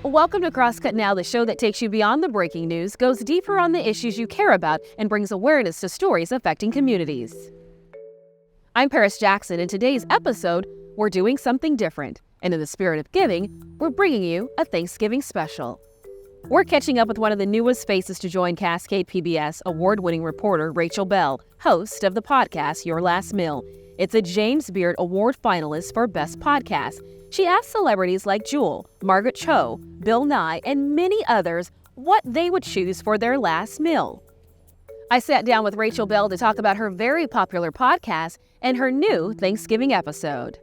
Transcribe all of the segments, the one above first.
Welcome to Crosscut Now, the show that takes you beyond the breaking news, goes deeper on the issues you care about, and brings awareness to stories affecting communities. I'm Paris Jackson, and today's episode, we're doing something different. And in the spirit of giving, we're bringing you a Thanksgiving special. We're catching up with one of the newest faces to join Cascade PBS, award-winning reporter Rachel Belle, host of the podcast Your Last Meal. It's a James Beard Award finalist for Best Podcast. She asked celebrities like Jewel, Margaret Cho, Bill Nye, and many others what they would choose for their last meal. I sat down with Rachel Belle to talk about her very popular podcast and her new Thanksgiving episode.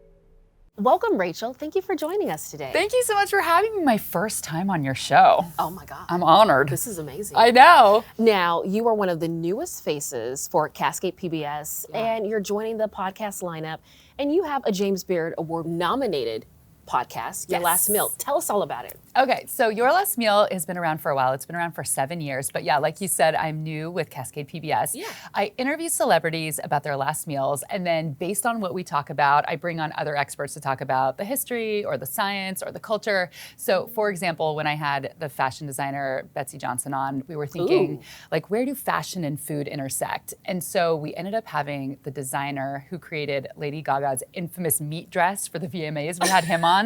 Welcome, Rachel. Thank you for joining us today. Thank you so much for having me. My first time on your show. Oh my God. I'm honored. This is amazing. I know. Now, you are one of the newest faces for Cascade PBS, and you're joining the podcast lineup, and you have a James Beard Award nominated podcast, Your Last Meal. Tell us all about it. Okay, so Your Last Meal has been around for a while. It's been around for 7 years. But yeah, like you said, I'm new with Cascade PBS. Yeah. I interview celebrities about their last meals, and then based on what we talk about, I bring on other experts to talk about the history or the science or the culture. So for example, when I had the fashion designer Betsy Johnson on, we were thinking, like, where do fashion and food intersect? And so we ended up having the designer who created Lady Gaga's infamous meat dress for the VMAs. We had him on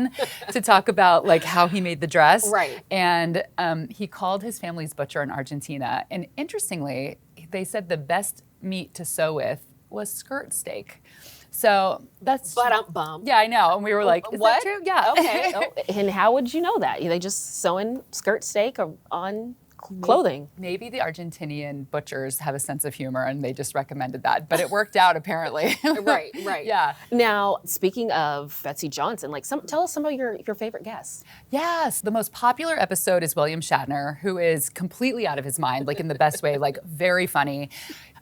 to talk about like how he made the dress. Right. And he called his family's butcher in Argentina. And interestingly, they said the best meat to sew with was skirt steak. So that's... Ba-dum-bum. Yeah, I know. And we were like, is what? that true? Yeah. Okay. And how would you know that? Are they just sewing skirt steak on clothing? Maybe the Argentinian butchers have a sense of humor and they just recommended that, but it worked out apparently. Right. Yeah. Now, speaking of Betsy Johnson, tell us some of your favorite guests. Yes, the most popular episode is William Shatner, who is completely out of his mind, like in the best way, like very funny.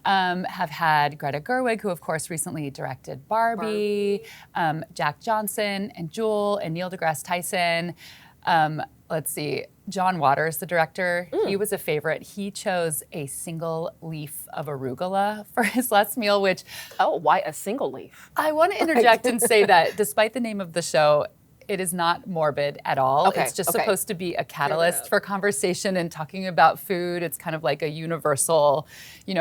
Have had Greta Gerwig, who of course recently directed Barbie. Jack Johnson and Jewel and Neil deGrasse Tyson. Let's see, John Waters, the director, he was a favorite. He chose a single leaf of arugula for his last meal, which... Oh, why a single leaf? I want to interject and say that despite the name of the show, it is not morbid at all. Okay, it's just supposed to be a catalyst for conversation and talking about food. It's kind of like a universal,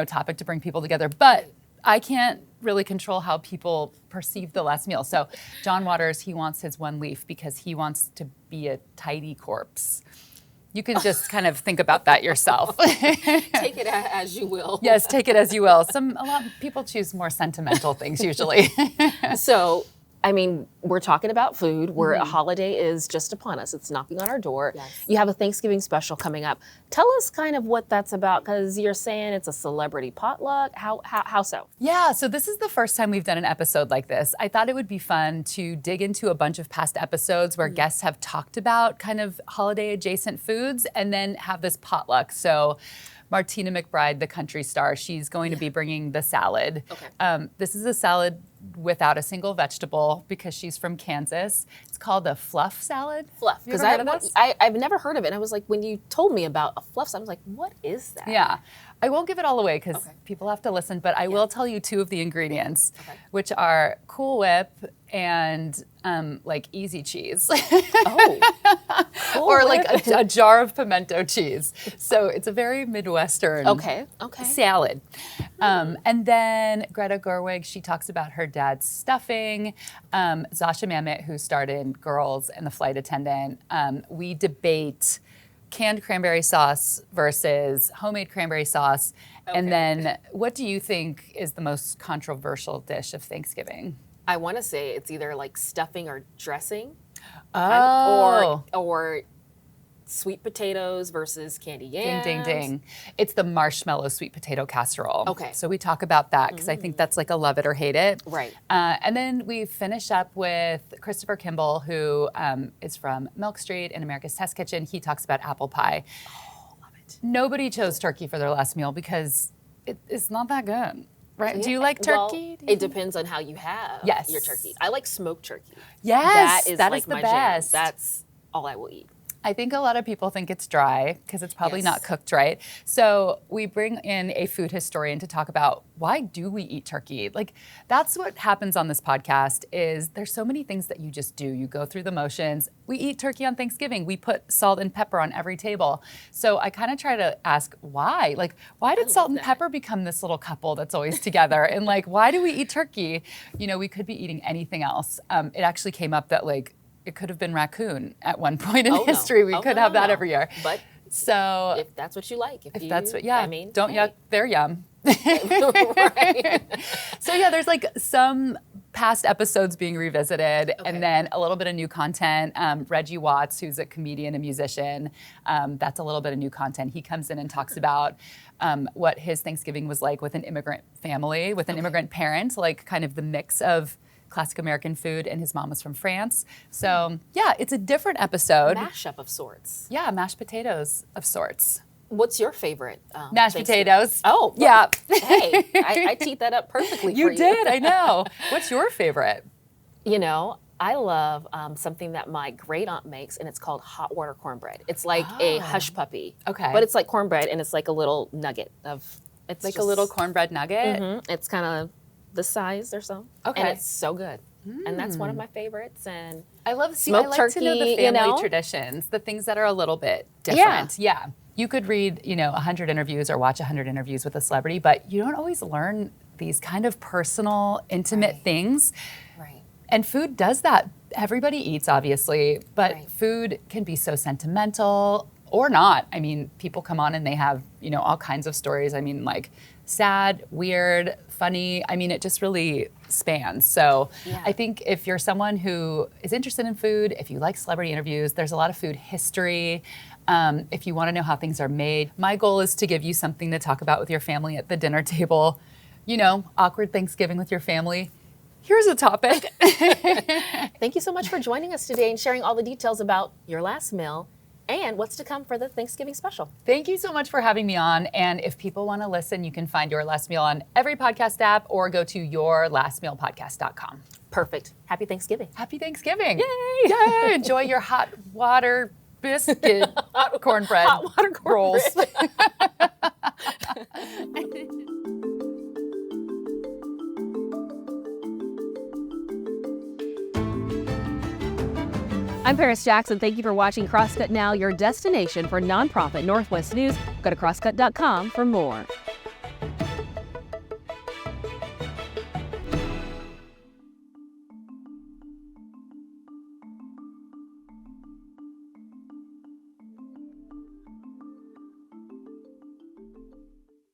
topic to bring people together. But I can't really control how people perceive the last meal. So John Waters, he wants his one leaf because he wants to be a tidy corpse. You can just kind of think about that yourself. Take it as you will. Yes, take it as you will. A lot of people choose more sentimental things usually. So, I mean, we're talking about food. A holiday is just upon us. It's knocking on our door. Yes. You have a Thanksgiving special coming up. Tell us kind of what that's about, because you're saying it's a celebrity potluck. How so? Yeah, so this is the first time we've done an episode like this. I thought it would be fun to dig into a bunch of past episodes where guests have talked about kind of holiday adjacent foods and then have this potluck. So Martina McBride, the country star, she's going to be bringing the salad. Okay. This is a salad without a single vegetable because she's from Kansas. It's called a fluff salad. Fluff. Because I've never heard of it. And I was like, when you told me about a fluff salad, I was like, what is that? Yeah. I won't give it all away because people have to listen, but I will tell you two of the ingredients, which are Cool Whip and like easy cheese. Cool or like a jar of pimento cheese. So it's a very Midwestern salad. And then Greta Gerwig, she talks about her dad's stuffing. Zosia Mamet, who starred in Girls and The Flight Attendant, we debate canned cranberry sauce versus homemade cranberry sauce. And then what do you think is the most controversial dish of Thanksgiving? I want to say it's either like stuffing or dressing. Or sweet potatoes versus candy yams. Ding, ding, ding. It's the marshmallow sweet potato casserole. Okay. So we talk about that because I think that's like a love it or hate it. Right. And then we finish up with Christopher Kimball, who is from Milk Street in America's Test Kitchen. He talks about apple pie. Oh, love it. Nobody chose turkey for their last meal because it's not that good. Right. Do you like turkey? Well, it depends on how you have your turkey. I like smoked turkey. Yes, that is like the my best. Jam. That's all I will eat. I think a lot of people think it's dry because it's probably not cooked right. So we bring in a food historian to talk about why do we eat turkey? Like that's what happens on this podcast is there's so many things that you just do. You go through the motions. We eat turkey on Thanksgiving. We put salt and pepper on every table. So I kind of try to ask why? Like why did salt and pepper become this little couple that's always together? And like why do we eat turkey? You know, we could be eating anything else. It actually came up that like it could have been raccoon at one point in history. We could have that every year. But so if that's what you like, if that's what, I mean, don't yuck, they're yum. Right. So yeah, there's like some past episodes being revisited and then a little bit of new content. Reggie Watts, who's a comedian and musician, that's a little bit of new content. He comes in and talks about what his Thanksgiving was like with an immigrant family, with an immigrant parent, like kind of the mix of classic American food, and his mom was from France. So yeah, it's a different episode. Mashup of sorts. Yeah, mashed potatoes of sorts. What's your favorite? Mashed potatoes. Oh, yeah. Hey, I teed that up perfectly for you. You did, I know. What's your favorite? You know, I love something that my great aunt makes, and it's called hot water cornbread. It's like a hush puppy. Okay. But it's like cornbread, and it's like a little nugget of. It's like a little cornbread nugget. Mm-hmm. It's kind of the size or so. Okay. And it's so good. And that's one of my favorites. And I love smoked turkey, to know the family traditions, the things that are a little bit different. Yeah. You could read, 100 interviews or watch 100 interviews with a celebrity, but you don't always learn these kind of personal, intimate things. Right. And food does that. Everybody eats, obviously, but food can be so sentimental or not. I mean, people come on and they have, all kinds of stories. I mean, like sad, weird, funny. I mean, it just really spans. So I think if you're someone who is interested in food, if you like celebrity interviews, there's a lot of food history. If you want to know how things are made, my goal is to give you something to talk about with your family at the dinner table. Awkward Thanksgiving with your family. Here's a topic. Thank you so much for joining us today and sharing all the details about your last meal and what's to come for the Thanksgiving special. Thank you so much for having me on. And if people want to listen, you can find Your Last Meal on every podcast app or go to yourlastmealpodcast.com. Perfect. Happy Thanksgiving. Happy Thanksgiving. Yay. Yay. Enjoy your hot water biscuit cornbread Hot water cornbread. rolls. I'm Paris Jackson. Thank you for watching Crosscut Now, your destination for nonprofit Northwest news. Go to crosscut.com for more.